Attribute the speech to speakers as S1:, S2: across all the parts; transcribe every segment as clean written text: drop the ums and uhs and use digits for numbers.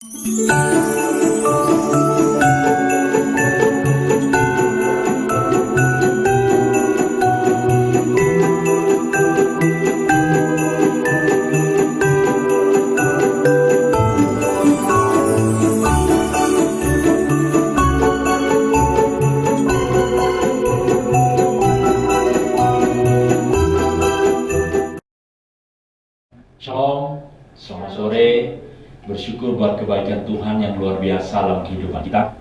S1: Shalom, selamat sore. Bersyukur buat kebaikan Tuhan yang luar biasa dalam kehidupan kita.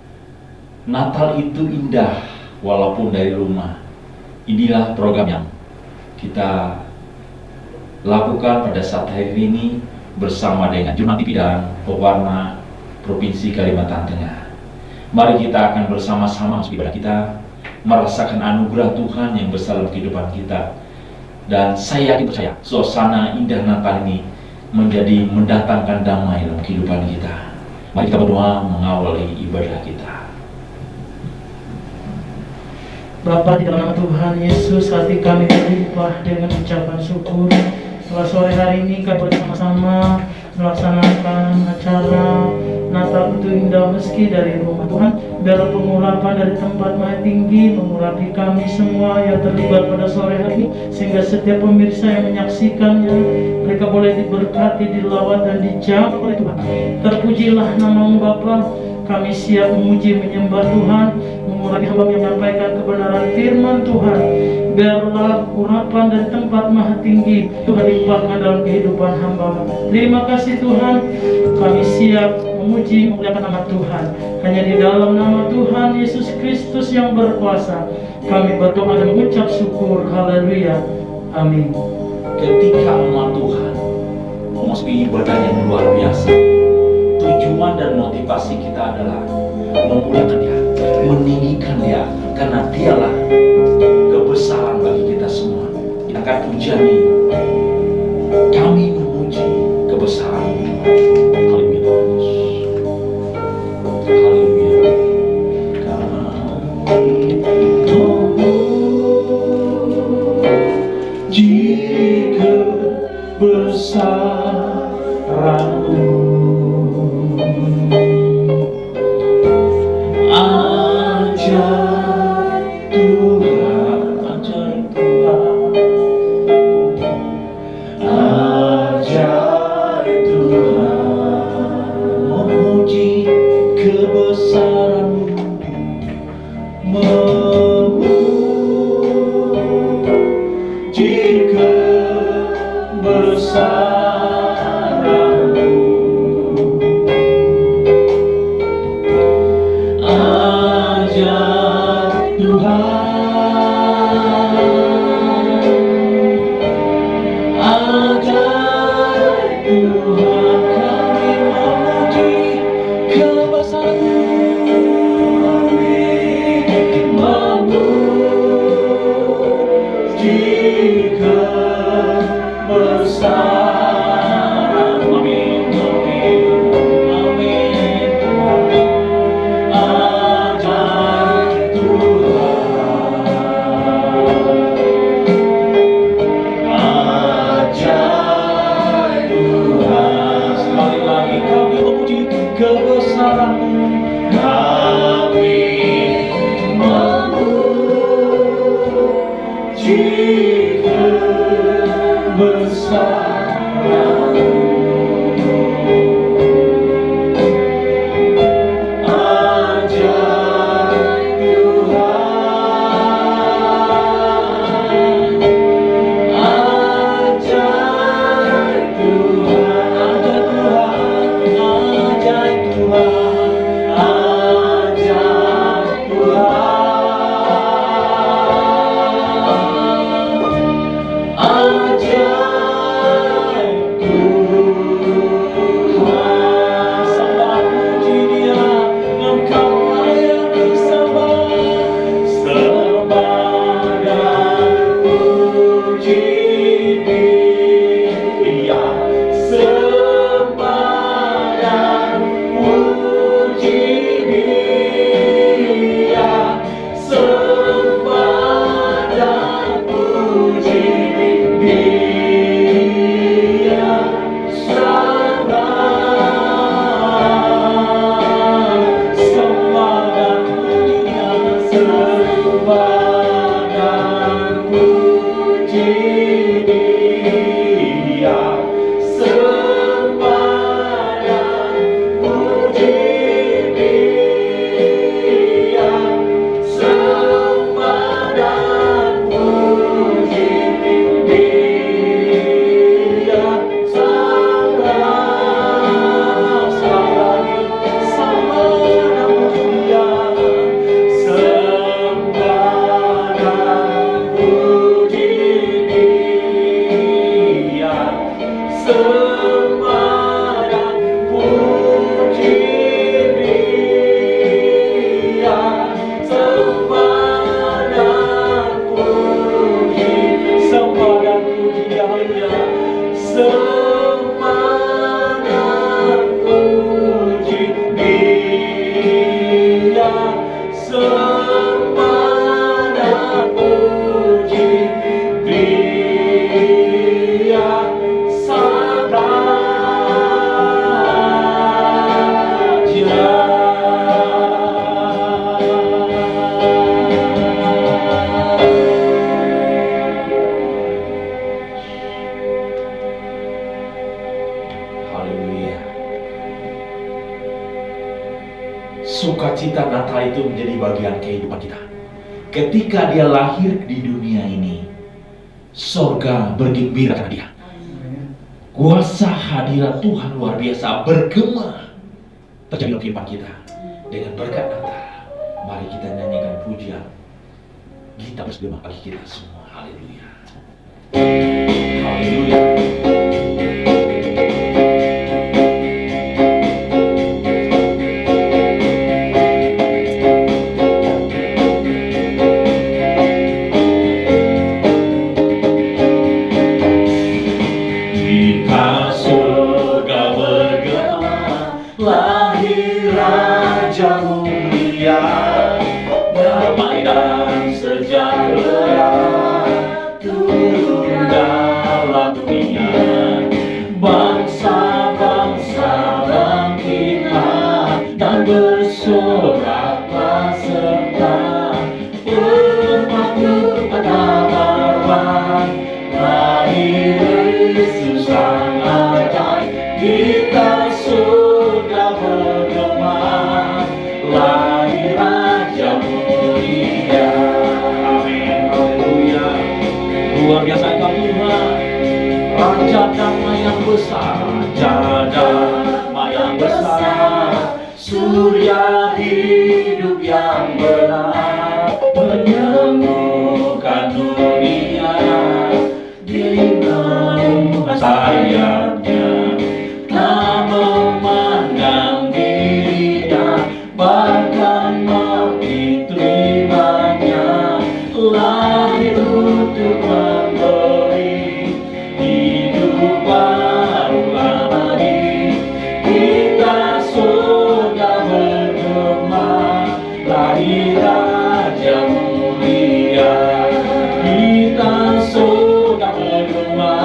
S1: Natal itu indah walaupun dari rumah. Inilah program yang kita lakukan pada saat hari ini bersama dengan Jurnal TV dan Pewarna Provinsi Kalimantan Tengah. Mari kita akan bersama-sama ibadah kita, merasakan anugerah Tuhan yang besar dalam kehidupan kita. Dan saya yakin percaya suasana indah Natal ini mendatangkan damai dalam kehidupan kita. Mari kita berdoa mengawali ibadah kita.
S2: Bapa, di dalam nama Tuhan Yesus, hati kami berlimpah dengan ucapan syukur. Setelah sore hari ini kami bersama-sama melaksanakan acara Natal itu indah meski dari rumah Tuhan. Biar pengurapan dari tempat maha tinggi mengurapi kami semua yang terlibat pada sore hari ini, sehingga setiap pemirsa yang menyaksikannya mereka boleh diberkati, dilawat dan dijaga oleh Tuhan. Terpujilah nama-Mu Bapa. Kami siap memuji menyembah Tuhan, mengurapi hamba yang menyampaikan kebenaran firman Tuhan. Biarlah urapan dari tempat maha tinggi Tuhan limpahkan dalam kehidupan hamba. Terima kasih Tuhan. Kami siap memuji memuliakan nama Tuhan. Hanya di dalam nama Tuhan Yesus Kristus yang berkuasa kami berdoa dan mengucap syukur. Haleluya. Amin.
S1: Ketika umat Tuhan memasuki ibadah yang luar biasa, tujuan dan motivasi kita adalah memuliakan Dia, meninggikan Dia, karena Dialah kebesaran bagi kita semua. Kita akan pujiani, kami memuji kebesaran Tuhan. Haleluya. Haleluya. Kami memuji kebesaran-Mu.
S3: Ajaib
S1: sukacita Natal itu menjadi bagian kehidupan kita. Ketika dia lahir di dunia ini, sorga bergembira karena dia. Kuasa hadirat Tuhan luar biasa bergema terjadi dalam kehidupan kita. Dengan berkat Natal, mari kita nyanyikan pujian. Kita bergema bagi kita semua. Haleluya. Haleluya. Lahir Raja mulia, damai dan sejahtera turun dalam dunia. Bangsa-bangsa bangkitlah dan bersoraklah serta bermakna kabar lahir Yesus Sang Ajaib. Kita sudah bergema, lahir Raja mulia. Amin, haleluya. Luar biasa Engkau Tuhan, Raja damai yang besar, Raja damai yang besar, surya hidup yang benar, menyembuhkan dunia di naungan sayapnya. Tak memandang dirinya, bahkan mati terimanya, lahir untuk memberi hidup baru abadi. Kita sudah bergema, lahir Raja mulia. Kita sudah bergema,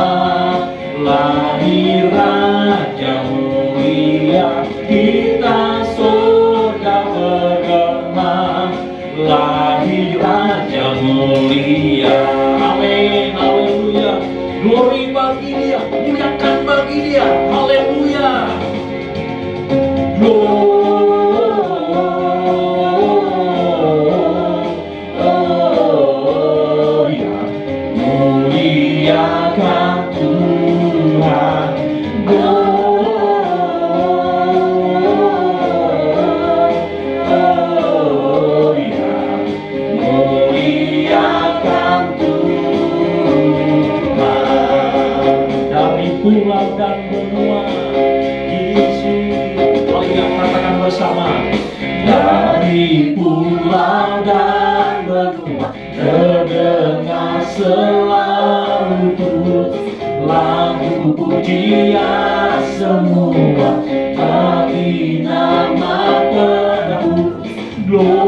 S1: lahir Raja mulia. Kita sudah bergema, lahir Raja mulia. Amin, haleluya. Glory bagi dia, muliakan bagi dia. Haleluya. Gloria, muliakan Tuhan. Gloria, muliakan Tuhan. Dari pulau dan benua, Yesus, mari kita katakan bersama. Dari pulau dan benua, terdengar selalu terus lagu pujian semua bagi nama penebus. Gloria,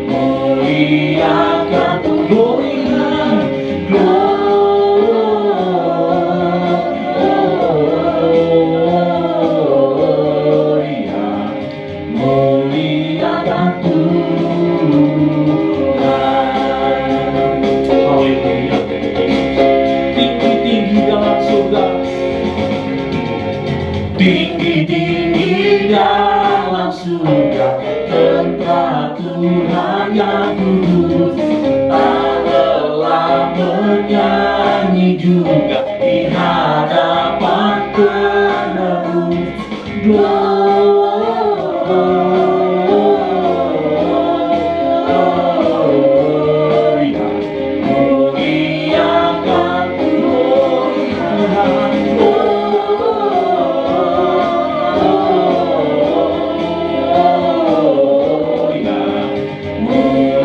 S1: muliakan Gloria, Gloria, muliakan Tuhan. Haleluya. Tinggi-tinggi dalam surga, tinggi-tinggi dalam surga, tentara Tuhan yang kudus, tak lelah menyanyi juga di hadapan penebus. Gloria, muliakan Tuhan. Gloria, muliakan Tuhan.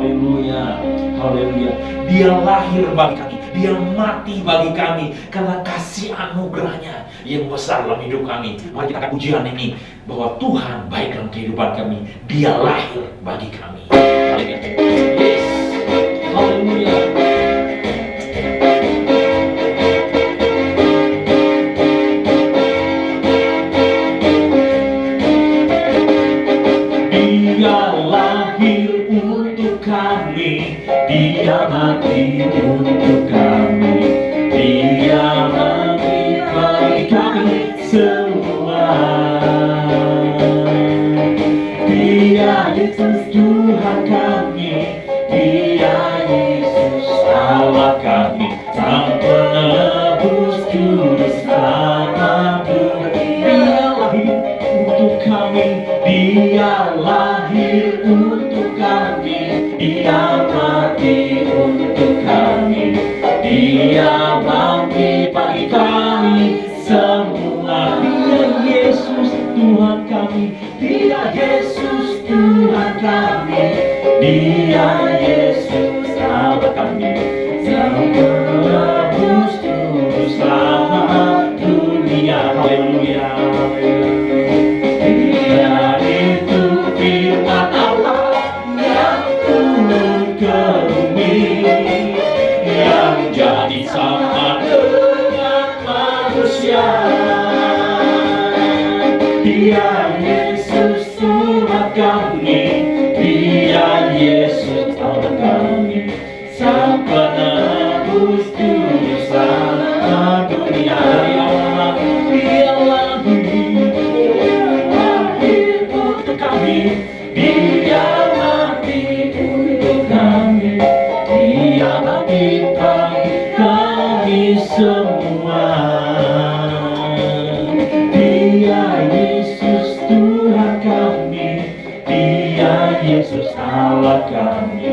S1: Haleluya, haleluya. Dia lahir bagi kami, dia mati bagi kami karena kasih anugerahnya yang besar dalam hidup kami. Mari kita akan pujian ini bahwa Tuhan baik dalam kehidupan kami. Dia lahir bagi kami. Haleluya. Yes. Haleluya. Dia lahir untuk kami, dia mati untuk kami, dia mati bagi kami semua. Dia Yesus Tuhan kami, dia Yesus Allah kami, Sang Penebus Juru Selamat dunia. Dia lahir untuk kami, dia lahir untuk kami, dia mati untuk kami, dia mati bagi kami semua. Dia Yesus Tuhan kami, dia Yesus Tuhan kami, dia Yesus Allah kami, Sang Penebus Juru Selamat dunia. Haleluya. Dia itu firman Allah yang turun ke bumi, yang jadi sama dengan manusia. Dia Yesus Tuhan kami, dia Yesus Allah kami, Sang Penebus Juru Selamat dunia. Dia lahir untuk kami, dia mati untuk kami, dia mati bagi kami semua. Dia Yesus Tuhan kami, dia Yesus Allah kami,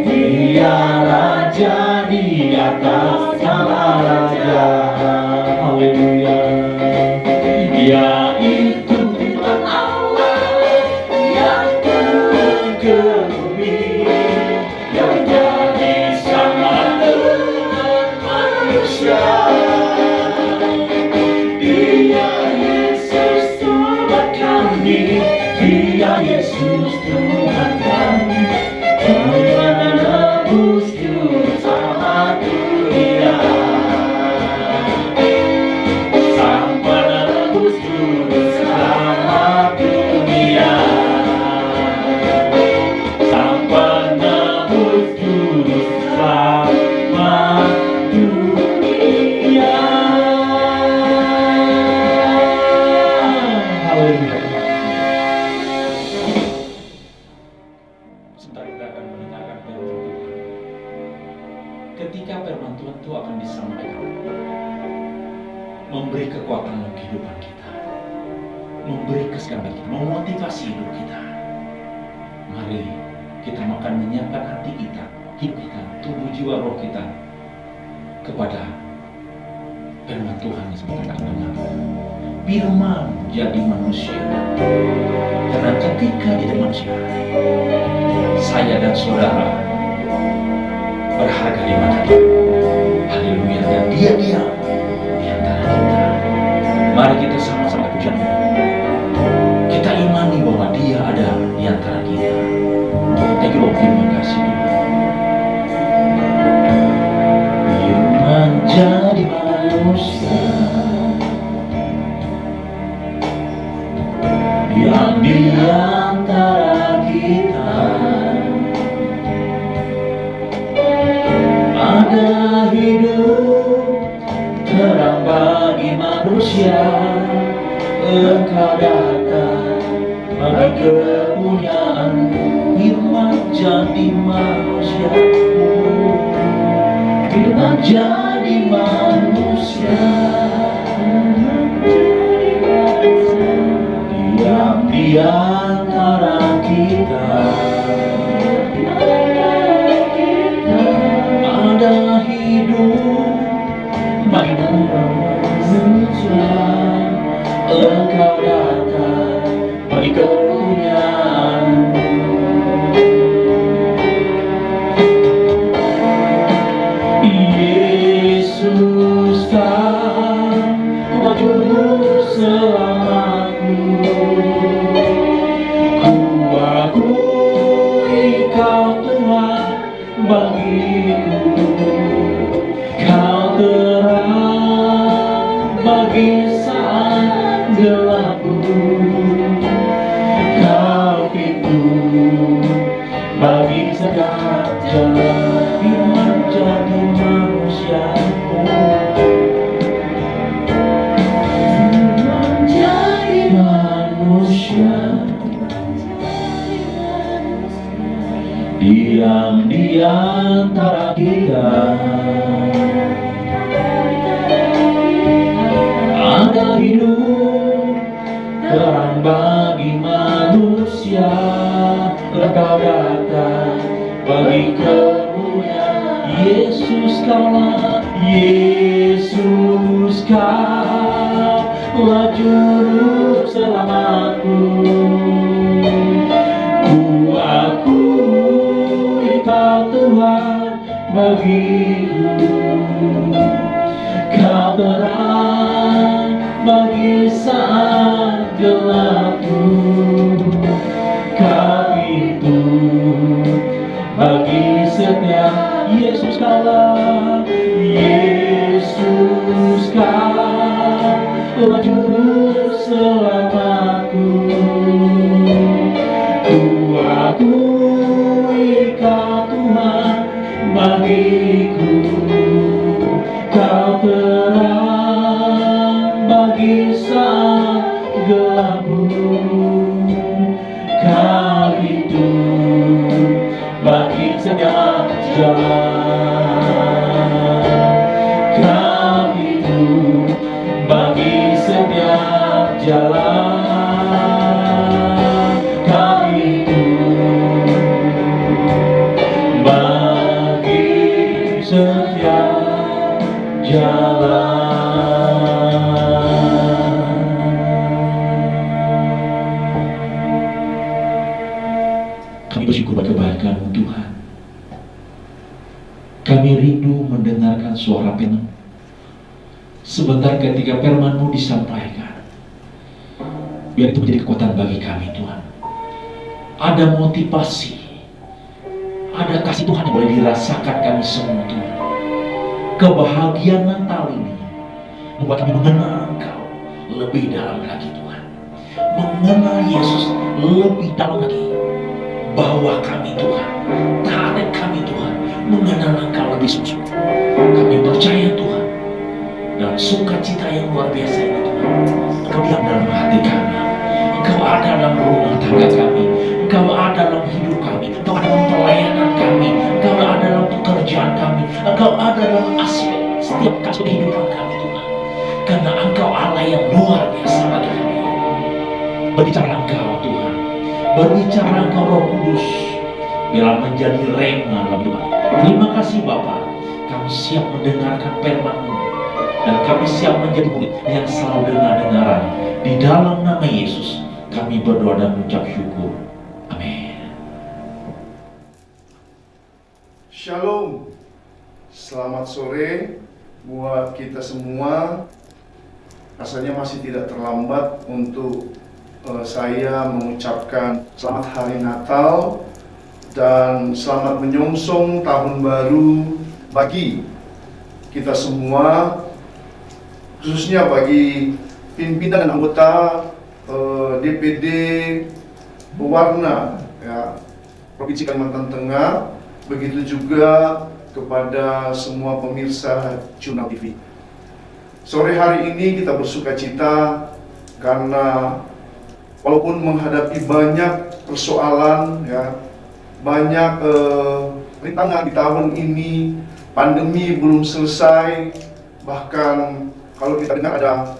S1: dia Raja di atas segala raja. Haleluya. Dia itu firman Allah yang turun ke bumi, yang jadi sama dengan manusia. Dia Yesus Tuhan kami, dia Yesus Tuhan kami, Sang Penebus Juru Selamat dunia. Sang Penebus Juru Selamat dunia. Sang Penebus Juru Selamat dunia. Haleluya. Sebentar kita akan mendengarkan firman Tuhan. Ketika firman Tuhan itu akan disampaikan, memberi kekuatan dalam kehidupan kita, memberi keselamatan kita, memotivasi hidup kita. Mari kita akan menyiapkan hati kita, hidup kita, tubuh jiwa roh kita kepada firman Tuhan yang sebentar akan dengar. Firman jadi manusia, karena ketika dia jadi manusia, saya dan saudara berharga di mata Dia. Haleluya. Dan Dia diam di antara kita. Mari kita sama-sama pujian. Kita imani bahwa Dia ada di antara kita. Thank you Lord, terima kasih Tuhan. Firman jadi manusia, diam di antara kita. Ada hidup terang bagi manusia, Engkau datang bagi kepunyaanmu. Firman jadi manusia, Firman jadi manusia, diam di antara kita. Ada hidup bagi manusia, Engkau datang bagi kepunyaanmu. gelapku. Kau itu bagi setiap jalan yang menjadi manusiamu. Menjadi manusia, diam di antara kita. Ada hidup terang bagi manusia. Engkau datang bagi kemuliaan. Yesus kaulah, Yesus kaulah juru selamatku. Ku akui Kau Tuhan bagiku. Kau terang bagi saat gelapku. Kau itu bagi setiap. Yesus kaulah, Yesus kaulah juru selamatku. Ku akui Kau Tuhan bagiku. Kau terang bagi saat gelapku. Kau itu bagi setiap jalan. Kau itu bagi setiap jalan. Kau itu bagi setiap jalan. Kami bersyukur pada kebaikan-Mu Tuhan. Kami rindu mendengarkan suara firman. Sebentar ketika firman-Mu disampaikan, biar itu menjadi kekuatan bagi kami Tuhan. Ada motivasi, ada kasih Tuhan yang boleh dirasakan kami semua Tuhan. Kebahagiaan Natal ini membuat kami mengenal Engkau lebih dalam lagi Tuhan. Mengenal Yesus lebih dalam lagi. Bahwa kami Tuhan, tarik kami Tuhan, mengenal Engkau lebih sungguh. Kami percaya Tuhan, dalam sukacita yang luar biasa ini Tuhan, Engkau diam dalam hati kami. Engkau ada dalam rumah tangga kami. Engkau ada dalam hidup kami. Engkau ada dalam pelayanan kami. Engkau ada dalam pekerjaan kami. Engkau ada dalam aspek setiap kasus kehidupan kami Tuhan. Karena Engkau Allah yang luar biasa bagi kami. Berbicara Engkau Tuhan, berbicara Engkau Roh Kudus, biarlah menjadi rema dalam hidup kami. Terima kasih Bapa, kami siap mendengarkan firman-Mu dan kami siap menjadi murid yang selalu dengar-dengaran. Di dalam nama Yesus kami berdoa dan mengucap syukur. Amin.
S3: Shalom. Selamat sore buat kita semua. Rasanya masih tidak terlambat untuk saya mengucapkan selamat hari Natal dan selamat menyongsong tahun baru bagi kita semua, khususnya bagi pimpinan dan anggota DPD Pewarna ya, Provinsi Kalimantan Tengah, begitu juga kepada semua pemirsa Jurnal TV. Sore hari ini kita bersukacita karena walaupun menghadapi banyak persoalan, ya, banyak rintangan di tahun ini, pandemi belum selesai, bahkan kalau kita dengar ada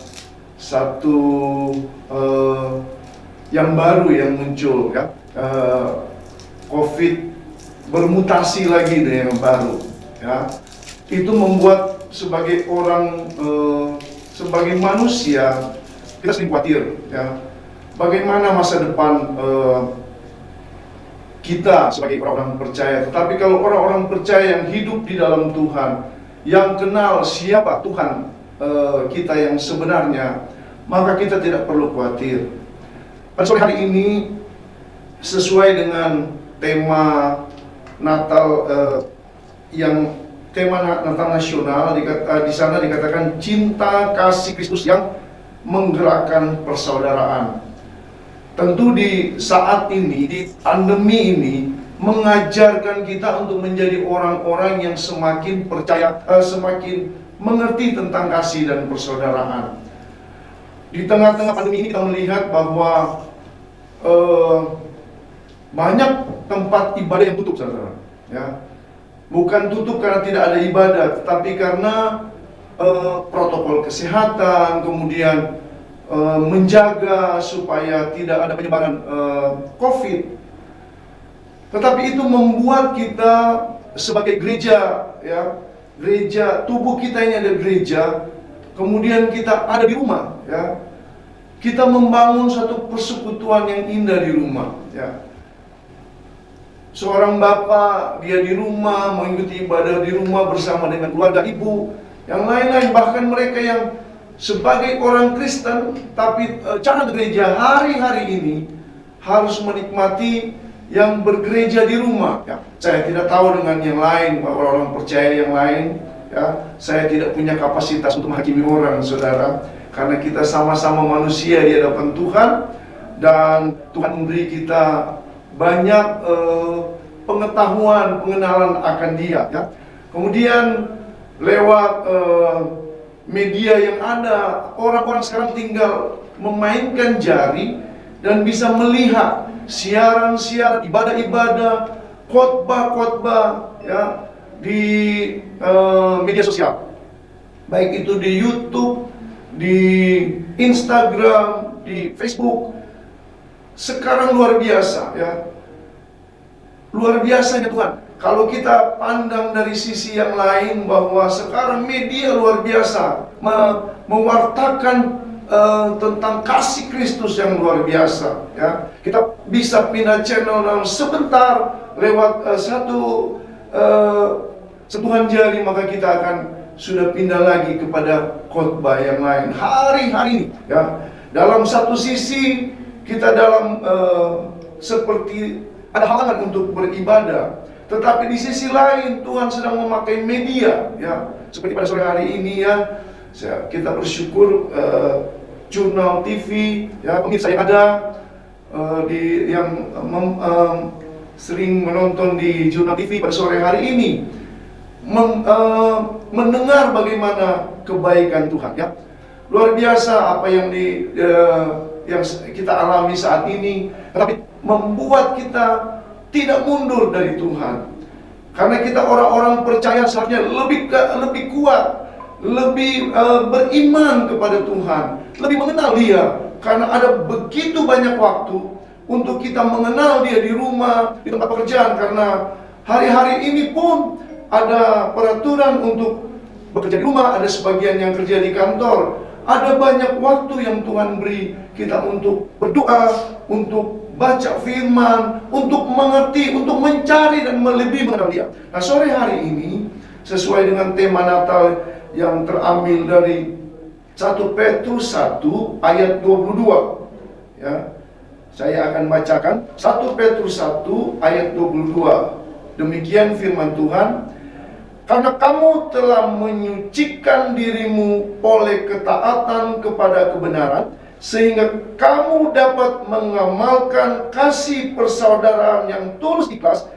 S3: satu yang baru yang muncul, ya, COVID bermutasi lagi dengan yang baru, ya, itu membuat sebagai orang, sebagai manusia kita sering khawatir, ya. Bagaimana masa depan kita sebagai orang-orang percaya. Tetapi kalau orang-orang percaya yang hidup di dalam Tuhan, yang kenal siapa Tuhan kita yang sebenarnya, maka kita tidak perlu khawatir. Pada sore hari ini, sesuai dengan tema Natal yang tema Natal nasional, di sana dikatakan cinta kasih Kristus yang menggerakkan persaudaraan. Tentu di saat ini, di pandemi ini, mengajarkan kita untuk menjadi orang-orang yang semakin percaya, semakin mengerti tentang kasih dan persaudaraan. Di tengah-tengah pandemi ini kita melihat bahwa banyak tempat ibadah yang tutup, saudara. Ya, bukan tutup karena tidak ada ibadah, tapi karena protokol kesehatan, kemudian menjaga supaya tidak ada penyebaran COVID. Tetapi itu membuat kita sebagai gereja, ya, gereja, tubuh kita ini ada gereja, kemudian kita ada di rumah, ya. Kita membangun satu persekutuan yang indah di rumah, ya. Seorang bapak, dia di rumah, mengikuti ibadah di rumah bersama dengan keluarga ibu, yang lain-lain, bahkan mereka yang sebagai orang Kristen, tapi cara gereja hari-hari ini harus menikmati yang bergereja di rumah, ya. Saya tidak tahu dengan yang lain, orang-orang percaya yang lain, ya. Saya tidak punya kapasitas untuk menghakimi orang, saudara, karena kita sama-sama manusia di hadapan Tuhan, dan Tuhan memberi kita banyak pengetahuan, pengenalan akan Dia, ya. Kemudian lewat media yang ada, orang-orang sekarang tinggal memainkan jari dan bisa melihat siaran-siaran, ibadah-ibadah, khotbah-khotbah, ya, di media sosial, baik itu di YouTube, di Instagram, di Facebook. Sekarang luar biasa, ya, luar biasanya Tuhan. Kalau kita pandang dari sisi yang lain, bahwa sekarang media luar biasa mewartakan tentang kasih Kristus yang luar biasa, ya. Kita bisa pindah channel dalam sebentar lewat satu sentuhan jari, maka kita akan sudah pindah lagi kepada khotbah yang lain hari-hari ini, ya. Dalam satu sisi kita dalam seperti ada halangan untuk beribadah, tetapi di sisi lain Tuhan sedang memakai media, ya. Seperti pada sore hari ini, ya, kita bersyukur Jurnal TV, ya, pemirsa yang ada yang sering menonton di Jurnal TV pada sore hari ini, mendengar bagaimana kebaikan Tuhan, ya. Luar biasa apa yang yang kita alami saat ini, tetapi membuat kita tidak mundur dari Tuhan. Karena kita orang-orang percaya seharusnya lebih kuat, lebih beriman kepada Tuhan, lebih mengenal Dia, karena ada begitu banyak waktu untuk kita mengenal Dia di rumah, di tempat pekerjaan, karena hari-hari ini pun ada peraturan untuk bekerja di rumah, ada sebagian yang kerja di kantor. Ada banyak waktu yang Tuhan beri kita untuk berdoa, untuk baca firman, untuk mengerti, untuk mencari dan lebih mengenal Dia. Nah, sore hari ini sesuai dengan tema Natal yang terambil dari 1 Petrus 1 ayat 22. Ya. Saya akan bacakan 1 Petrus 1 ayat 22. Demikian firman Tuhan. Karena kamu telah menyucikan dirimu oleh ketaatan kepada kebenaran, sehingga kamu dapat mengamalkan kasih persaudaraan yang tulus ikhlas,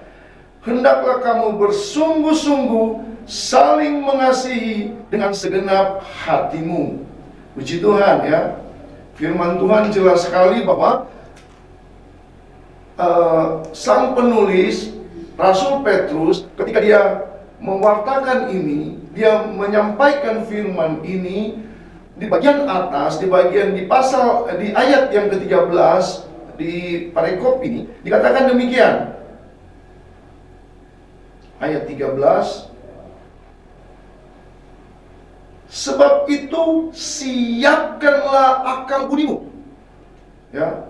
S3: hendaklah kamu bersungguh-sungguh saling mengasihi dengan segenap hatimu. Puji Tuhan, ya. Firman Tuhan jelas sekali bahwa sang penulis Rasul Petrus ketika dia mewartakan ini, dia menyampaikan firman ini di bagian atas, di pasal, di ayat yang ke-13 di parekop ini dikatakan demikian. Ayat 13, sebab itu siapkanlah akal budimu, ya,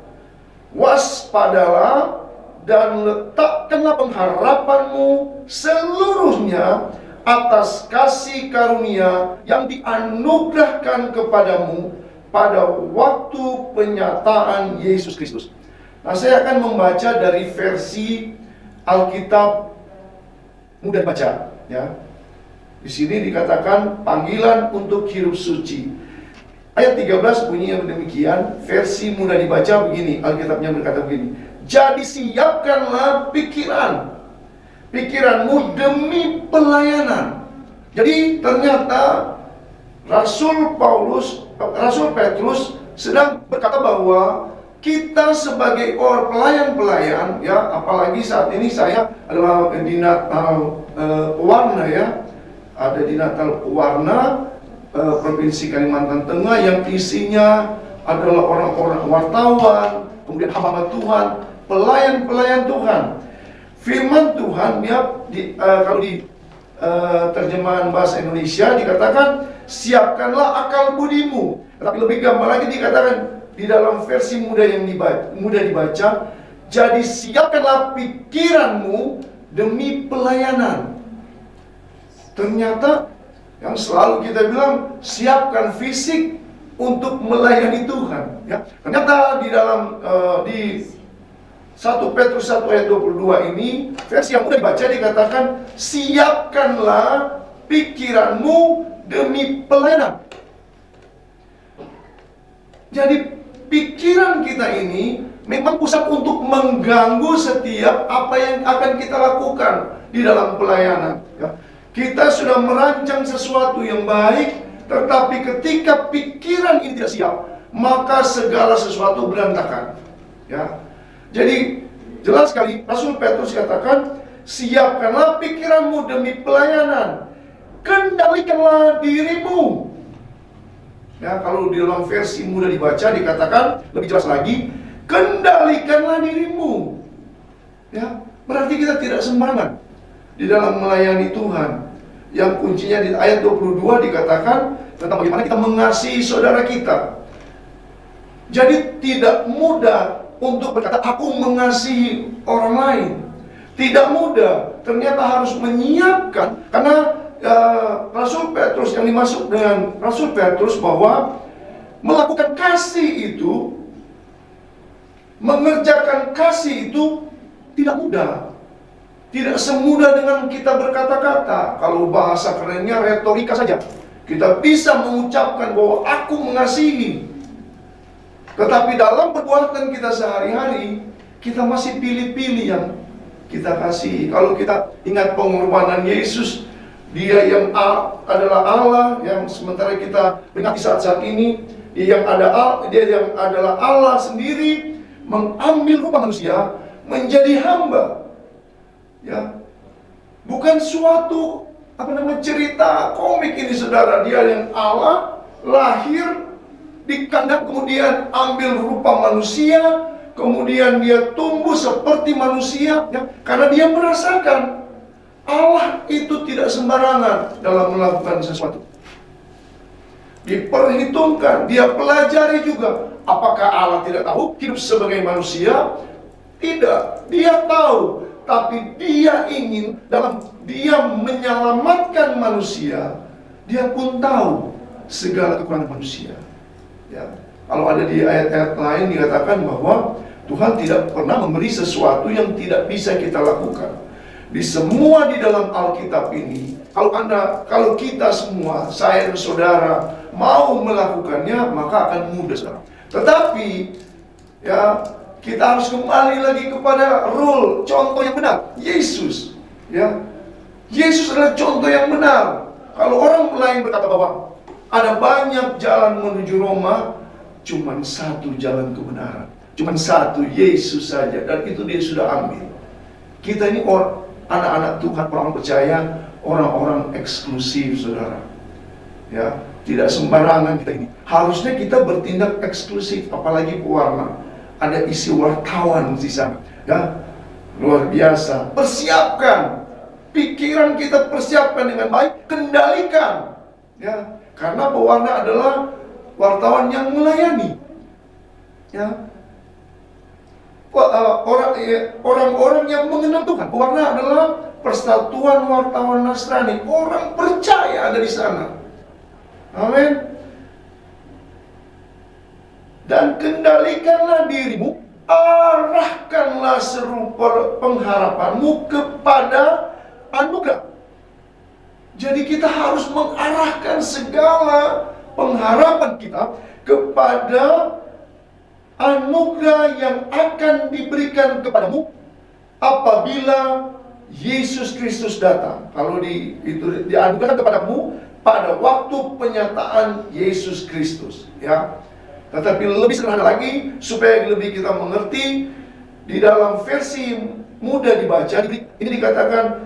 S3: waspadalah dan letakkanlah pengharapanmu seluruhnya atas kasih karunia yang dianugerahkan kepadamu pada waktu penyataan Yesus Kristus. Nah, saya akan membaca dari versi Alkitab mudah baca, ya. Di sini dikatakan panggilan untuk hidup suci. Ayat 13 bunyinya demikian, versi mudah dibaca begini, Alkitabnya berkata begini. Jadi siapkanlah pikiranmu demi pelayanan. Jadi ternyata Rasul Petrus sedang berkata bahwa kita sebagai orang pelayan-pelayan, ya, apalagi saat ini saya adalah di Natal Pewarna, ya, ada di Natal Pewarna, Provinsi Kalimantan Tengah, yang isinya adalah orang-orang wartawan, kemudian hamba Tuhan, pelayan-pelayan Tuhan. Firman Tuhan, ya, kalau di terjemahan bahasa Indonesia dikatakan, siapkanlah akal budimu. Tapi lebih gampang lagi dikatakan di dalam versi mudah dibaca, jadi siapkanlah pikiranmu demi pelayanan. Ternyata yang selalu kita bilang, siapkan fisik untuk melayani Tuhan, ya. Ternyata di dalam di 1 Petrus 1 ayat 22 ini, versi yang mudah dibaca dikatakan, siapkanlah pikiranmu demi pelayanan. Jadi pikiran kita ini memang pusat untuk mengganggu setiap apa yang akan kita lakukan di dalam pelayanan, ya. Kita sudah merancang sesuatu yang baik, tetapi ketika pikiran ini tidak siap, maka segala sesuatu berantakan, ya. Jadi jelas sekali Rasul Petrus katakan, siapkanlah pikiranmu demi pelayanan, kendalikanlah dirimu. Ya, kalau di dalam versi mudah dibaca dikatakan lebih jelas lagi, kendalikanlah dirimu. Ya, berarti kita tidak sembarangan di dalam melayani Tuhan. Yang kuncinya di ayat 22 dikatakan tentang bagaimana kita mengasihi saudara kita. Jadi tidak mudah untuk berkata aku mengasihi orang lain. Tidak mudah. Ternyata harus menyiapkan, karena Rasul Petrus, yang dimaksud dengan Rasul Petrus bahwa melakukan kasih itu, mengerjakan kasih itu tidak mudah. Tidak semudah dengan kita berkata-kata. Kalau bahasa kerennya retorika saja, kita bisa mengucapkan bahwa aku mengasihi. Tetapi dalam perbuatan kita sehari-hari, kita masih pilih-pilih yang kita kasih. Kalau kita ingat pengorbanan Yesus, Dia yang adalah Allah, yang sementara kita ingat di saat-saat ini, Dia yang adalah Allah sendiri, mengambil rupa manusia menjadi hamba. Ya, bukan suatu cerita komik ini, saudara. Dia yang Allah lahir di kandang, kemudian ambil rupa manusia, kemudian dia tumbuh seperti manusia, ya, karena dia merasakan Allah itu tidak sembarangan dalam melakukan sesuatu. Diperhitungkan, dia pelajari juga. Apakah Allah tidak tahu hidup sebagai manusia? Tidak, dia tahu. Tapi dia ingin, dalam dia menyelamatkan manusia, dia pun tahu segala kekurangan manusia. Ya. Kalau ada di ayat-ayat lain dikatakan bahwa Tuhan tidak pernah memberi sesuatu yang tidak bisa kita lakukan. Di semua di dalam Alkitab ini, kalau kita semua, saya dan saudara, mau melakukannya, maka akan mudah, saudara. Tetapi, ya, kita harus kembali lagi kepada contoh yang benar, Yesus. Ya, Yesus adalah contoh yang benar. Kalau orang lain berkata bahwa ada banyak jalan menuju Roma, cuman satu jalan kebenaran, cuman satu, Yesus saja, dan itu dia sudah ambil. Kita ini anak-anak Tuhan, orang percaya, orang-orang eksklusif, saudara. Ya, tidak sembarangan kita ini. Harusnya kita bertindak eksklusif, apalagi pewarna. Ada isi wartawan di sana, ya, luar biasa. Persiapkan pikiran kita, persiapkan dengan baik, kendalikan, ya, karena pewarna adalah wartawan yang melayani, ya, orang-orang yang mengenal Tuhan. Pewarna adalah persatuan wartawan Nasrani, orang percaya ada di sana. Amin. Dan kendalikanlah dirimu, arahkanlah serupa pengharapanmu kepada anugerah. Jadi kita harus mengarahkan segala pengharapan kita kepada anugerah yang akan diberikan kepadamu apabila Yesus Kristus datang. Kalau itu dianugerahkan kepadamu pada waktu penyataan Yesus Kristus, ya. Tetapi lebih sederhana lagi supaya lebih kita mengerti, di dalam versi mudah dibaca ini dikatakan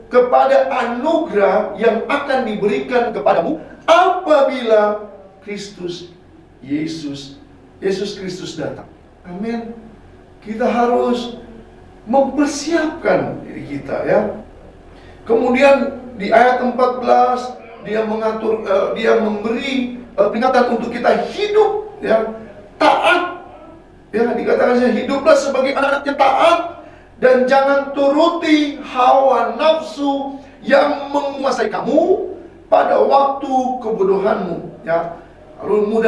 S3: kepada anugerah yang akan diberikan kepadamu apabila Yesus Kristus datang. Amin. Kita harus mempersiapkan diri kita, ya. Kemudian di ayat 14 dia mengatur, dia memberi peringatan untuk kita hidup, ya, taat. Ya, dikatakan hiduplah sebagai anak-anak yang taat dan jangan turuti hawa nafsu yang menguasai kamu pada waktu kebodohanmu, ya. Lalu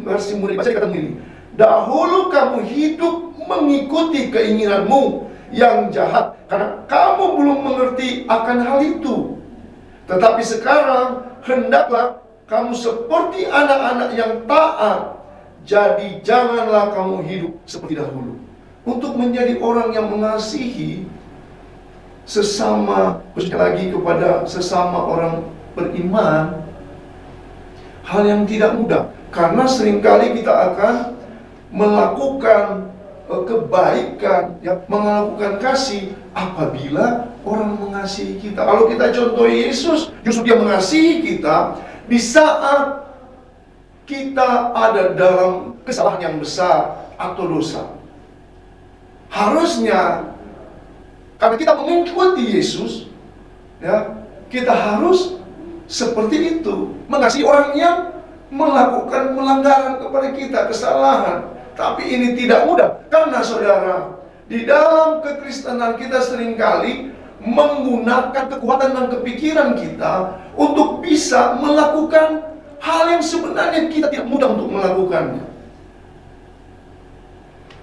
S3: versi mudah dibaca dikatakan begini, dahulu kamu hidup mengikuti keinginanmu yang jahat karena kamu belum mengerti akan hal itu. Tetapi sekarang hendaklah kamu seperti anak-anak yang taat. Jadi janganlah kamu hidup seperti dahulu. Untuk menjadi orang yang mengasihi sesama, khususnya lagi kepada sesama orang beriman, hal yang tidak mudah. Karena seringkali kita akan melakukan kebaikan, ya, melakukan kasih apabila orang mengasihi kita. Kalau kita contoh Yesus, justru dia mengasihi kita di saat kita ada dalam kesalahan yang besar atau dosa. Harusnya karena kita mengikuti Yesus, ya, kita harus seperti itu, mengasihi orang yang melakukan pelanggaran kepada kita, kesalahan. Tapi ini tidak mudah karena saudara, di dalam kekristenan kita seringkali menggunakan kekuatan dan kepikiran kita untuk bisa melakukan hal yang sebenarnya kita tidak mudah untuk melakukannya.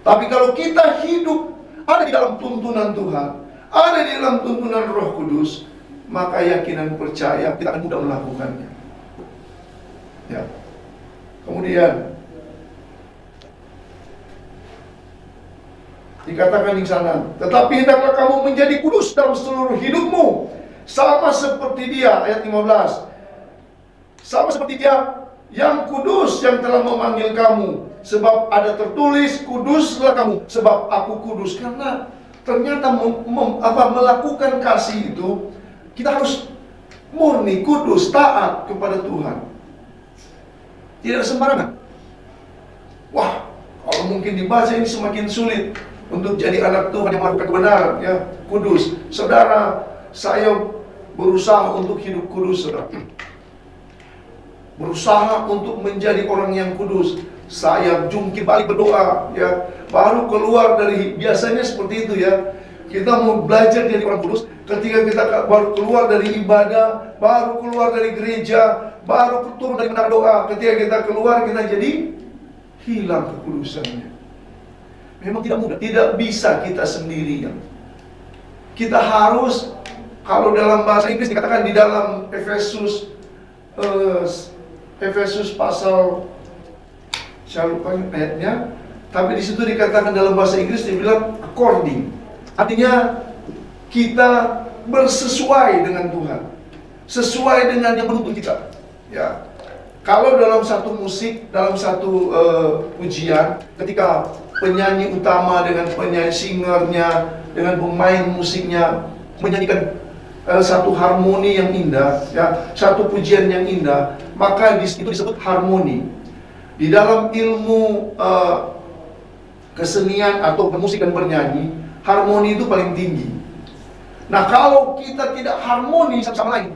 S3: Tapi kalau kita hidup ada di dalam tuntunan Tuhan, ada di dalam tuntunan Roh Kudus, maka yakin dan percaya kita akan mudah melakukannya. Ya. Kemudian dikatakan di sana, tetapi hendaklah kamu menjadi kudus dalam seluruh hidupmu, sama seperti Dia, ayat 15. Sama seperti Dia yang kudus yang telah memanggil kamu, sebab ada tertulis, kuduslah kamu, sebab aku kudus. Karena ternyata melakukan kasih itu kita harus murni, kudus, taat kepada Tuhan. Tidak sembarangan. Wah, kalau mungkin dibaca ini semakin sulit untuk jadi anak Tuhan yang melakukan kebenaran, ya, kudus. Saudara, saya berusaha untuk hidup kudus, saudara. Berusaha untuk menjadi orang yang kudus. Saya jungkir balik berdoa, ya. Baru keluar dari, biasanya seperti itu, ya. Kita mau belajar jadi orang kudus ketika kita baru keluar dari ibadah, baru keluar dari gereja, baru turun dari menara doa. Ketika kita keluar, kita jadi hilang kekudusannya. Memang tidak mudah, tidak bisa kita sendirian. Kita harus, kalau dalam bahasa Inggris dikatakan di dalam Efesus pasal, saya lupa ayatnya, tapi di situ dikatakan dalam bahasa Inggris dibilang according. Artinya kita bersesuai dengan Tuhan, sesuai dengan yang menuntut kita. Ya, kalau dalam satu musik, dalam satu pujian, ketika penyanyi utama dengan penyanyi singernya, dengan pemain musiknya menyanyikan satu harmoni yang indah, ya, satu pujian yang indah, maka itu disebut harmoni. Di dalam ilmu kesenian atau bermusik dan bernyanyi, harmoni itu paling tinggi. Nah, kalau kita tidak harmoni satu sama lain,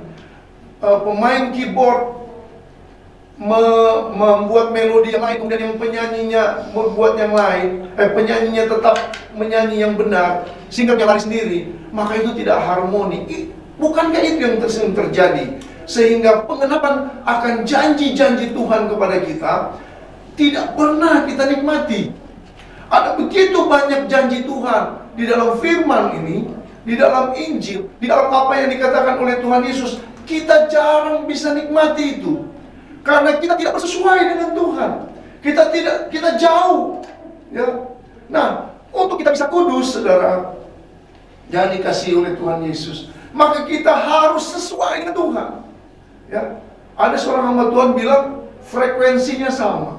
S3: pemain keyboard membuat melodi yang lain, kemudian yang penyanyinya membuat yang lain, penyanyinya tetap menyanyi yang benar, singernya lari sendiri, maka itu tidak harmoni. Bukankah itu yang sering terjadi? Sehingga pengenapan akan janji-janji Tuhan kepada kita tidak pernah kita nikmati. Ada begitu banyak janji Tuhan di dalam firman ini, di dalam Injil, di dalam apa yang dikatakan oleh Tuhan Yesus, kita jarang bisa nikmati itu. Karena kita tidak bersesuai dengan Tuhan. Kita jauh, ya. Nah, untuk kita bisa kudus, saudara, yang dikasihi oleh Tuhan Yesus, maka kita harus sesuai dengan Tuhan. Ya, ada seorang hamba Tuhan bilang frekuensinya sama,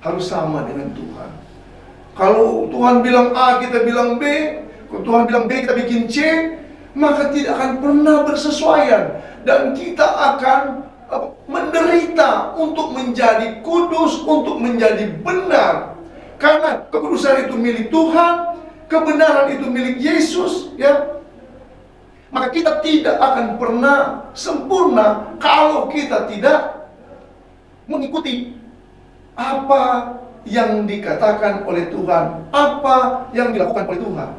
S3: harus sama dengan Tuhan. Kalau Tuhan bilang A, kita bilang B. Kalau Tuhan bilang B, kita bikin C, maka tidak akan pernah bersesuaian, dan kita akan menderita untuk menjadi kudus, untuk menjadi benar. Karena kekudusan itu milik Tuhan, kebenaran itu milik Yesus, ya. Maka kita tidak akan pernah sempurna kalau kita tidak mengikuti apa yang dikatakan oleh Tuhan, apa yang dilakukan oleh Tuhan.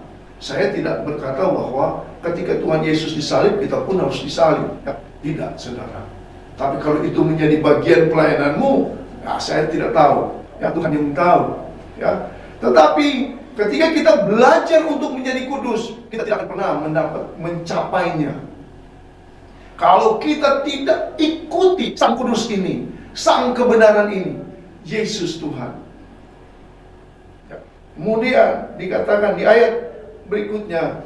S3: Saya tidak berkata bahwa ketika Tuhan Yesus disalib, kita pun harus disalib. Ya, tidak, saudara. Tapi kalau itu menjadi bagian pelayananmu, ya, saya tidak tahu. Ya, Tuhan yang tahu. Ya, tetapi ketika kita belajar untuk menjadi kudus, kita tidak akan pernah mencapainya. Kalau kita tidak ikuti Sang Kudus ini, Sang Kebenaran ini, Yesus Tuhan. Ya. Kemudian dikatakan di ayat berikutnya,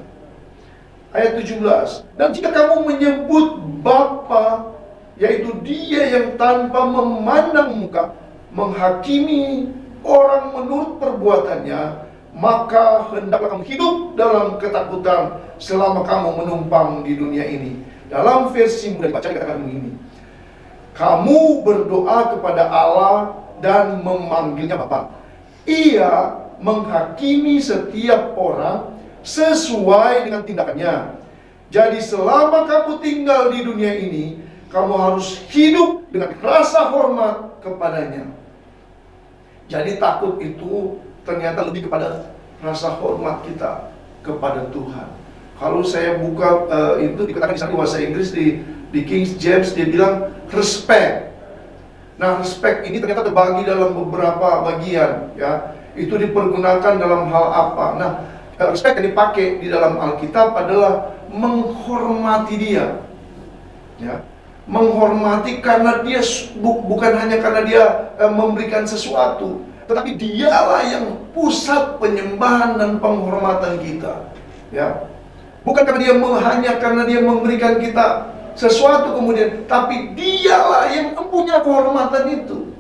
S3: ayat 17, dan jika kamu menyebut Bapa, yaitu Dia yang tanpa memandang muka menghakimi orang menurut perbuatannya, maka hendaklah kamu hidup dalam ketakutan selama kamu menumpang di dunia ini. Dalam versi mudah dibaca dikatakan begini, kamu berdoa kepada Allah dan memanggilnya Bapa. Ia menghakimi setiap orang sesuai dengan tindakannya. Jadi selama kamu tinggal di dunia ini, kamu harus hidup dengan rasa hormat kepadanya. Jadi takut itu ternyata lebih kepada rasa hormat kita kepada Tuhan. Kalau saya buka itu dikatakan di sana bahasa Inggris di King James, dia bilang respect. Nah, respect ini ternyata terbagi dalam beberapa bagian, ya. Itu dipergunakan dalam hal apa? Nah, respect yang dipakai di dalam Alkitab adalah menghormati dia, ya. Menghormati karena dia bukan hanya karena dia memberikan sesuatu, tetapi dialah yang pusat penyembahan dan penghormatan kita, ya. Bukan karena dia hanya karena dia memberikan kita sesuatu kemudian, tapi dialah yang mempunyai kehormatan itu.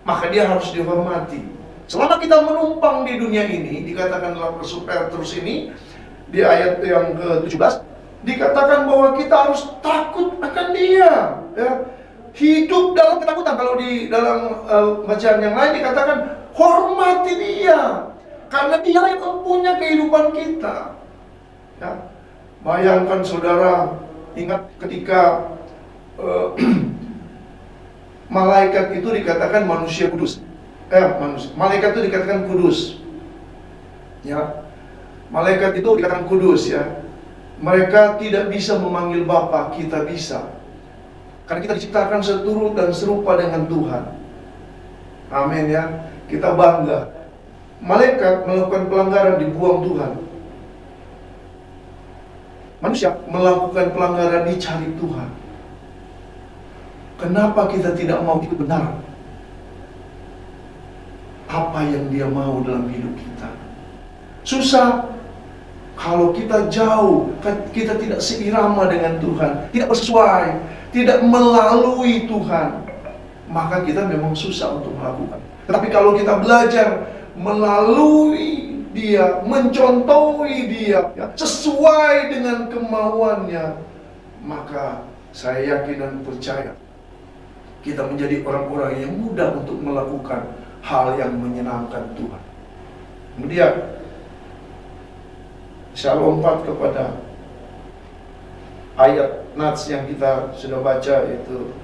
S3: Maka dia harus dihormati. Selama kita menumpang di dunia ini, dikatakan dalam Rasul Petrus ini di ayat yang ke-17, dikatakan bahwa kita harus takut akan dia, ya. Hidup dalam ketakutan. Kalau di dalam bacaan yang lain dikatakan hormati dia, karena dia yang mempunyai kehidupan kita, ya. Bayangkan saudara, ingat ketika malaikat itu dikatakan manusia kudus. Malaikat itu dikatakan kudus, ya. Malaikat itu dikatakan kudus, ya. Mereka tidak bisa memanggil Bapa, kita bisa. Karena kita diciptakan seturut dan serupa dengan Tuhan. Amin, ya. Kita bangga. Malaikat melakukan pelanggaran, dibuang Tuhan. Manusia melakukan pelanggaran, dicari Tuhan. Kenapa kita tidak mau ikut benar apa yang Dia mau dalam hidup kita? Susah. Kalau kita jauh, kita tidak seirama dengan Tuhan, tidak bersesuai, tidak melalui Tuhan, maka kita memang susah untuk melakukan. Tetapi kalau kita belajar melalui Dia, mencontohi Dia, ya, sesuai dengan kemauannya, maka saya yakin dan percaya kita menjadi orang-orang yang mudah untuk melakukan hal yang menyenangkan Tuhan. Kemudian saya lompat kepada ayat Nats yang kita sudah baca, yaitu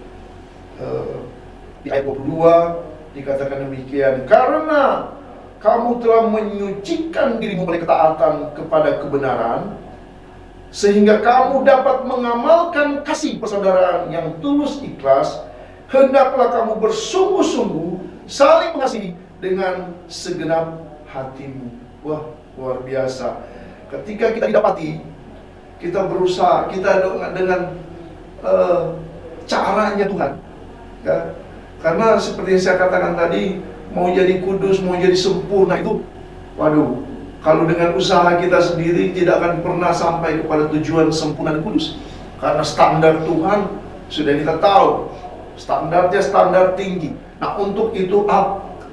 S3: di ayat 22 dikatakan demikian, karena kamu telah menyucikan dirimu oleh ketaatan kepada kebenaran, sehingga kamu dapat mengamalkan kasih persaudaraan yang tulus ikhlas, hendaklah kamu bersungguh-sungguh saling mengasihi dengan segenap hatimu. Wah, luar biasa. Ketika kita didapati, kita berusaha, kita dengan caranya Tuhan. Ya. Karena seperti yang saya katakan tadi, mau jadi kudus, mau jadi sempurna itu, waduh, kalau dengan usaha kita sendiri tidak akan pernah sampai kepada tujuan sempurna dan kudus. Karena standar Tuhan sudah kita tahu, standarnya standar tinggi. Nah, untuk itu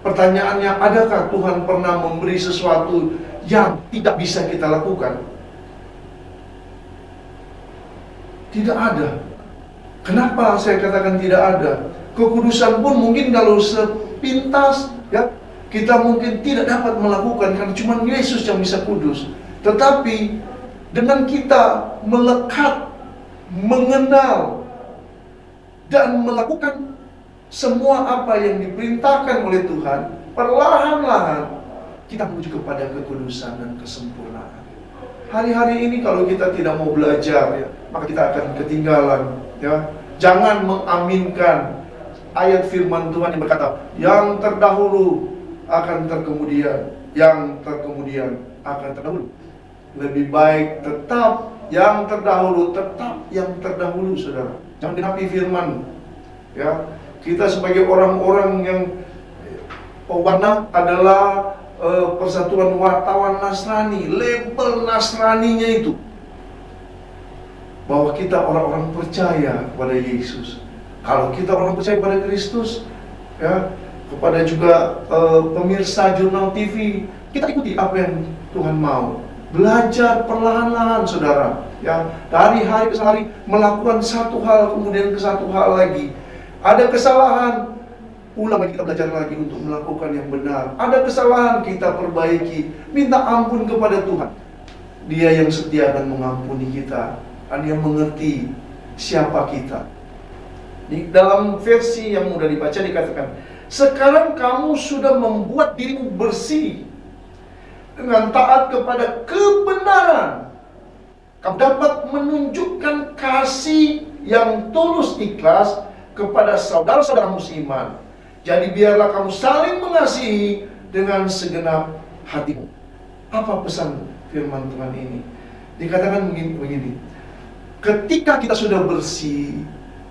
S3: pertanyaannya, adakah Tuhan pernah memberi sesuatu yang tidak bisa kita lakukan? Tidak ada. Kenapa saya katakan tidak ada? Kekudusan pun mungkin kalau sepintas, ya, kita mungkin tidak dapat melakukan karena cuma Yesus yang bisa kudus. Tetapi dengan kita melekat, mengenal, dan melakukan semua apa yang diperintahkan oleh Tuhan, perlahan-lahan kita menuju kepada kekudusan dan kesempurnaan. Hari-hari ini kalau kita tidak mau belajar, ya, maka kita akan ketinggalan. Ya, jangan mengaminkan ayat firman Tuhan yang berkata, yang terdahulu akan terkemudian, yang terkemudian akan terdahulu. Lebih baik tetap yang terdahulu, tetap yang terdahulu, saudara. Jangan genapi firman. Ya, kita sebagai orang-orang yang pewarna adalah Persatuan Wartawan Nasrani, label Nasraninya itu bahwa kita orang-orang percaya kepada Yesus. Kalau kita orang percaya kepada Kristus, ya, kepada juga pemirsa jurnal TV, kita ikuti apa yang Tuhan mau. Belajar perlahan-lahan, saudara, ya, dari hari ke hari melakukan satu hal kemudian ke satu hal lagi. Ada kesalahan, ulang lagi, kita belajar lagi untuk melakukan yang benar. Ada kesalahan, kita perbaiki, minta ampun kepada Tuhan. Dia yang setia akan mengampuni kita, dan Dia mengerti siapa kita. Di dalam versi yang mudah dibaca dikatakan, sekarang kamu sudah membuat dirimu bersih dengan taat kepada kebenaran. Kamu dapat menunjukkan kasih yang tulus ikhlas kepada saudara-saudaramu seiman. Jadi biarlah kamu saling mengasihi dengan segenap hatimu. Apa pesan firman Tuhan ini? Dikatakan begini. Ketika kita sudah bersih,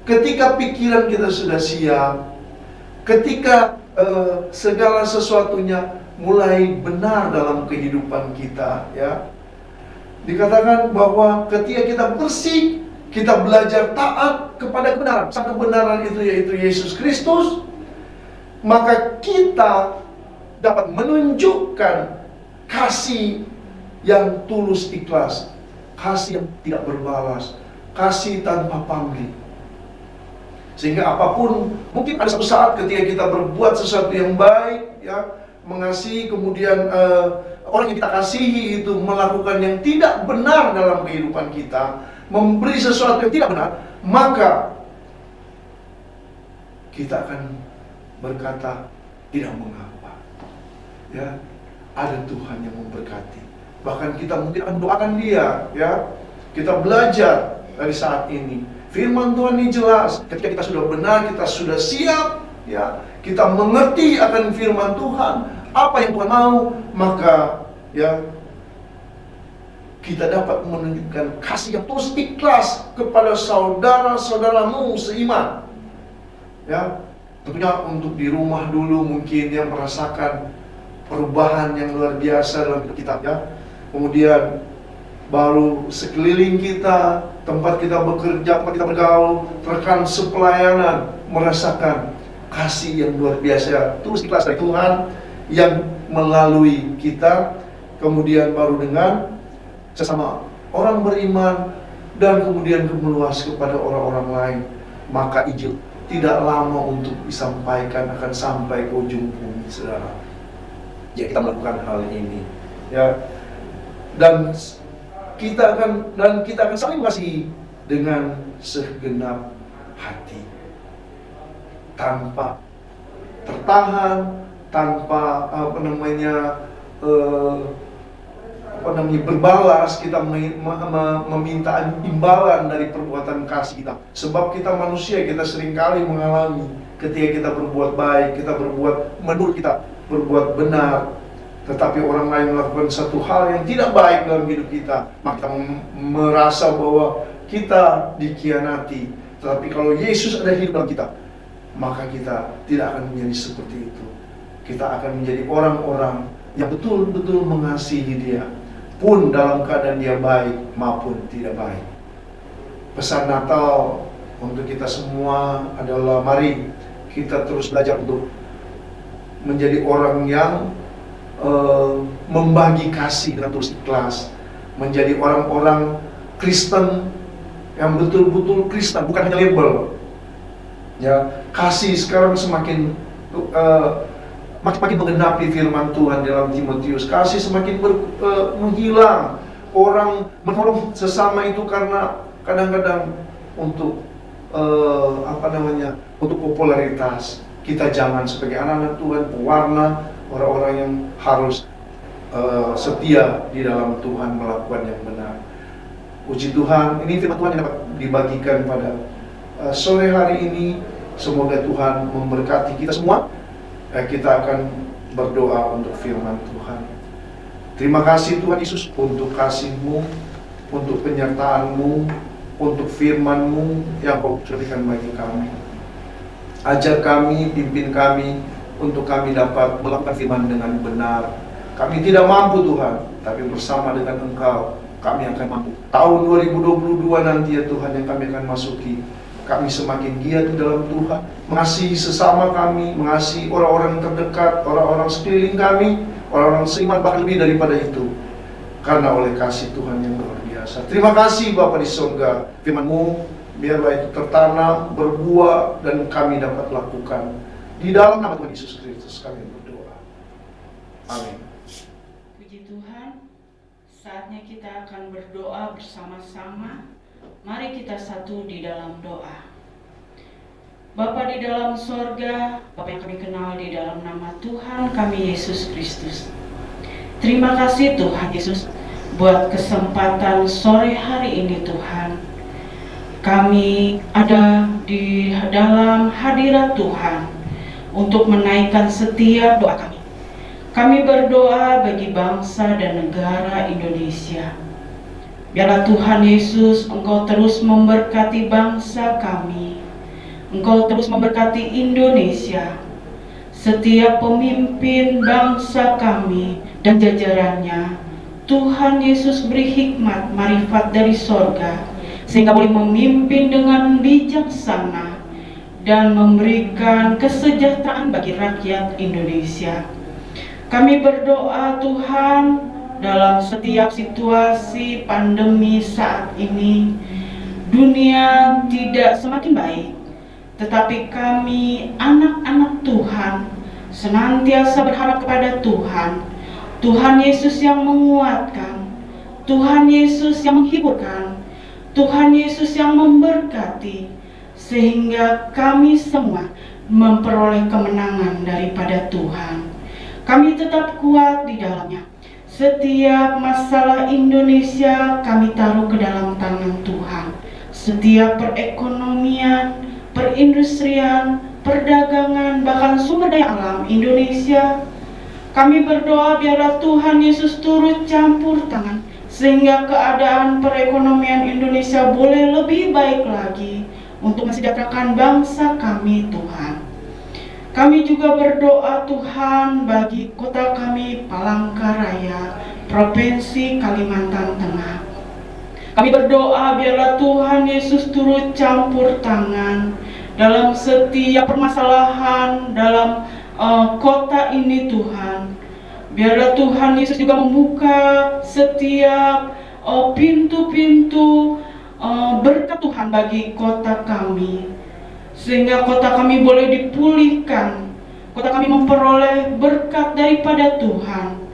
S3: ketika pikiran kita sudah siap, ketika segala sesuatunya mulai benar dalam kehidupan kita, ya, dikatakan bahwa ketika kita bersih, kita belajar taat kepada kebenaran. Sang kebenaran itu yaitu Yesus Kristus, maka kita dapat menunjukkan kasih yang tulus ikhlas, kasih yang tidak berbalas, kasih tanpa pamrih. Sehingga apapun, mungkin ada satu saat ketika kita berbuat sesuatu yang baik, ya, mengasihi, kemudian orang yang kita kasihi itu melakukan yang tidak benar dalam kehidupan kita, memberi sesuatu yang tidak benar, maka kita akan berkata, tidak mengapa, ya, ada Tuhan yang memberkati. Bahkan kita mungkin akan mendoakan dia, ya. Kita belajar dari saat ini. Firman Tuhan ini jelas. Ketika kita sudah benar, kita sudah siap, ya, kita mengerti akan firman Tuhan, apa yang Tuhan mau, maka, ya, kita dapat menunjukkan kasih yang tulus ikhlas kepada saudara-saudaramu seiman. Ya, tentunya untuk di rumah dulu mungkin yang merasakan perubahan yang luar biasa dalam hidup kita, ya. Kemudian baru sekeliling kita, tempat kita bekerja, tempat kita bergaul, rekan sepelayanan merasakan kasih yang luar biasa, tulus ikhlas dari Tuhan yang melalui kita. Kemudian baru dengan sesama orang beriman dan kemudian meluas kepada orang-orang lain, maka Injil tidak lama untuk disampaikan, akan sampai ke ujung bumi, saudara. Ya, kita melakukan hal ini, ya, dan kita akan saling mengasihi dengan segenap hati, tanpa tertahan, tanpa berbalas. Kita meminta imbalan dari perbuatan kasih kita. Sebab kita manusia, kita seringkali mengalami ketika kita berbuat baik, kita berbuat menurut kita berbuat benar, tetapi orang lain melakukan satu hal yang tidak baik dalam hidup kita, maka kita merasa bahwa kita dikhianati, Tetapi kalau Yesus ada hidup dalam kita, maka kita tidak akan menjadi seperti itu. Kita akan menjadi orang-orang yang betul-betul mengasihi Dia, pun dalam keadaan Dia baik maupun tidak baik. Pesan Natal untuk kita semua adalah mari kita terus belajar untuk menjadi orang yang membagi kasih dengan tulus ikhlas, menjadi orang-orang Kristen yang betul-betul Kristen, bukan hanya label. Ya, kasih sekarang semakin makin menggenapi firman Tuhan dalam Timotius. Kasih semakin menghilang. Orang menolong sesama itu karena kadang-kadang untuk untuk popularitas. Kita jangan sebagai anak-anak Tuhan pewarna, orang-orang yang harus setia di dalam Tuhan, melakukan yang benar. Puji Tuhan, ini firman Tuhan yang dapat dibagikan pada sore hari ini. Semoga Tuhan memberkati kita semua. Kita akan berdoa untuk firman Tuhan. Terima kasih Tuhan Yesus untuk kasih-Mu, untuk penyertaan-Mu, untuk firman-Mu yang Kau berikan bagi kami. Ajar kami, pimpin kami, untuk kami dapat melakukan firman dengan benar. Kami tidak mampu Tuhan, tapi bersama dengan Engkau, kami akan mampu. Tahun 2022 nanti ya Tuhan yang kami akan masuki, kami semakin giat di dalam Tuhan, mengasihi sesama kami, mengasihi orang-orang terdekat, orang-orang sekeliling kami, orang-orang seiman, bahkan lebih daripada itu. Karena oleh kasih Tuhan yang luar biasa. Terima kasih Bapa di surga, firman-Mu biarlah itu tertanam, berbuah, dan kami dapat lakukan. Di dalam nama Tuhan Yesus Kristus kami berdoa. Amin.
S4: Puji Tuhan, saatnya kita akan berdoa bersama-sama. Mari kita satu di dalam doa. Bapa di dalam sorga, Bapa yang kami kenal di dalam nama Tuhan kami Yesus Kristus. Terima kasih Tuhan Yesus buat kesempatan sore hari ini Tuhan. Kami ada di dalam hadirat Tuhan untuk menaikkan setiap doa kami. Kami berdoa bagi bangsa dan negara Indonesia. Biarlah Tuhan Yesus, Engkau terus memberkati bangsa kami. Engkau terus memberkati Indonesia. Setiap pemimpin bangsa kami dan jajarannya, Tuhan Yesus beri hikmat, marifat dari sorga, sehingga boleh memimpin dengan bijaksana dan memberikan kesejahteraan bagi rakyat Indonesia. Kami berdoa Tuhan, dalam setiap situasi pandemi saat ini, dunia tidak semakin baik, tetapi kami anak-anak Tuhan senantiasa berharap kepada Tuhan. Tuhan Yesus yang menguatkan, Tuhan Yesus yang menghiburkan, Tuhan Yesus yang memberkati, sehingga kami semua memperoleh kemenangan daripada Tuhan. Kami tetap kuat di dalamnya. Setiap masalah Indonesia kami taruh ke dalam tangan Tuhan. Setiap perekonomian, perindustrian, perdagangan, bahkan sumber daya alam Indonesia, kami berdoa biarlah Tuhan Yesus turut campur tangan, sehingga keadaan perekonomian Indonesia boleh lebih baik lagi untuk mensejahterakan bangsa kami Tuhan. Kami juga berdoa Tuhan bagi kota kami Palangkaraya, Provinsi Kalimantan Tengah. Kami berdoa biarlah Tuhan Yesus turut campur tangan dalam setiap permasalahan dalam kota ini Tuhan. Biarlah Tuhan Yesus juga membuka setiap pintu-pintu berkat Tuhan bagi kota kami, sehingga kota kami boleh dipulihkan, kota kami memperoleh berkat daripada Tuhan.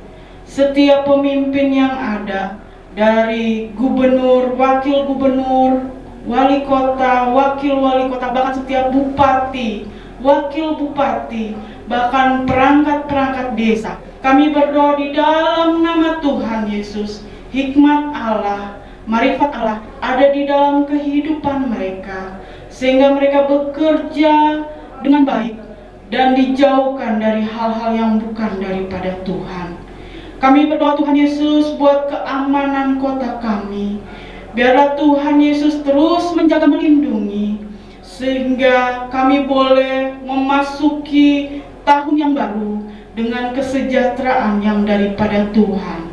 S4: Setiap pemimpin yang ada, dari gubernur, wakil gubernur, wali kota, wakil wali kota, bahkan setiap bupati, wakil bupati, bahkan perangkat-perangkat desa, kami berdoa di dalam nama Tuhan Yesus, hikmat Allah, marifat Allah ada di dalam kehidupan mereka, sehingga mereka bekerja dengan baik dan dijauhkan dari hal-hal yang bukan daripada Tuhan. Kami berdoa Tuhan Yesus buat keamanan kota kami. Biarlah Tuhan Yesus terus menjaga melindungi. sehingga kami boleh memasuki tahun yang baru dengan kesejahteraan yang daripada Tuhan.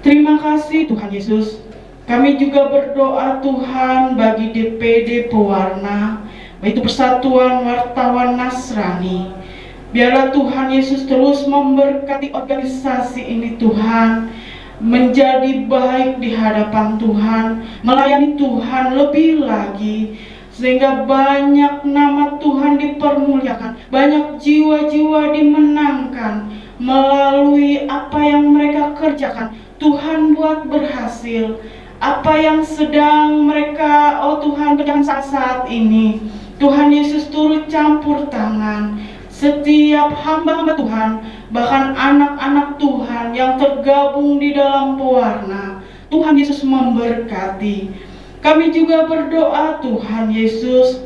S4: Terima kasih Tuhan Yesus. Kami juga berdoa Tuhan bagi DPD Pewarna, yaitu Persatuan Wartawan Nasrani. Biarlah Tuhan Yesus terus memberkati organisasi ini Tuhan, menjadi baik di hadapan Tuhan, melayani Tuhan lebih lagi, sehingga banyak nama Tuhan dipermuliakan, banyak jiwa-jiwa dimenangkan melalui apa yang mereka kerjakan. Tuhan buat berhasil apa yang sedang mereka, oh Tuhan, kerjakan saat ini. Tuhan Yesus turut campur tangan setiap hamba-hamba Tuhan, bahkan anak-anak Tuhan yang tergabung di dalam Pewarna. Tuhan Yesus memberkati. Kami juga berdoa Tuhan Yesus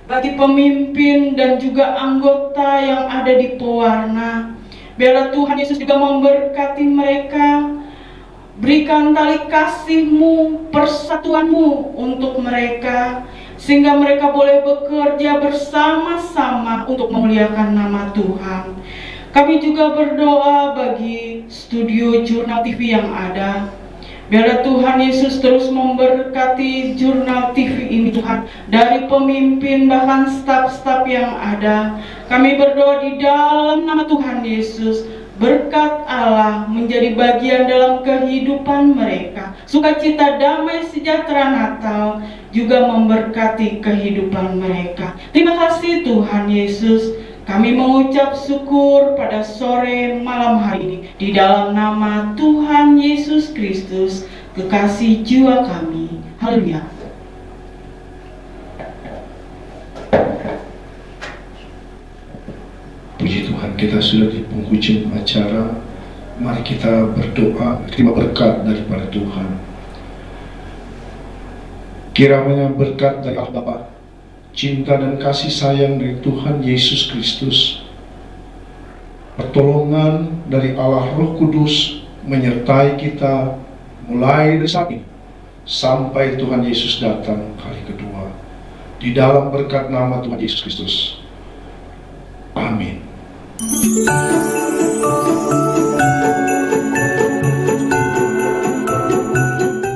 S4: bagi pemimpin dan juga anggota yang ada di Pewarna. Biarlah Tuhan Yesus juga memberkati mereka. Berikan tali kasih-Mu, persatuan-Mu untuk mereka, sehingga mereka boleh bekerja bersama-sama untuk memuliakan nama Tuhan. Kami juga berdoa bagi studio Jurnal TV yang ada. Biarlah Tuhan Yesus terus memberkati Jurnal TV ini Tuhan, dari pemimpin bahkan staf-staf yang ada. Kami berdoa di dalam nama Tuhan Yesus, berkat Allah menjadi bagian dalam kehidupan mereka. Sukacita, damai, sejahtera Natal juga memberkati kehidupan mereka. Terima kasih Tuhan Yesus. Kami mengucap syukur pada sore malam hari ini di dalam nama Tuhan Yesus Kristus, kekasih jiwa kami. Haleluya.
S3: Puji Tuhan, kita sudah di penghujung acara. Mari kita berdoa, terima berkat daripada Tuhan. Kiranya berkat dari Allah Bapa, cinta dan kasih sayang dari Tuhan Yesus Kristus, pertolongan dari Allah Roh Kudus menyertai kita mulai dari saat ini sampai Tuhan Yesus datang kali kedua. Di dalam berkat nama Tuhan Yesus Kristus. Amin.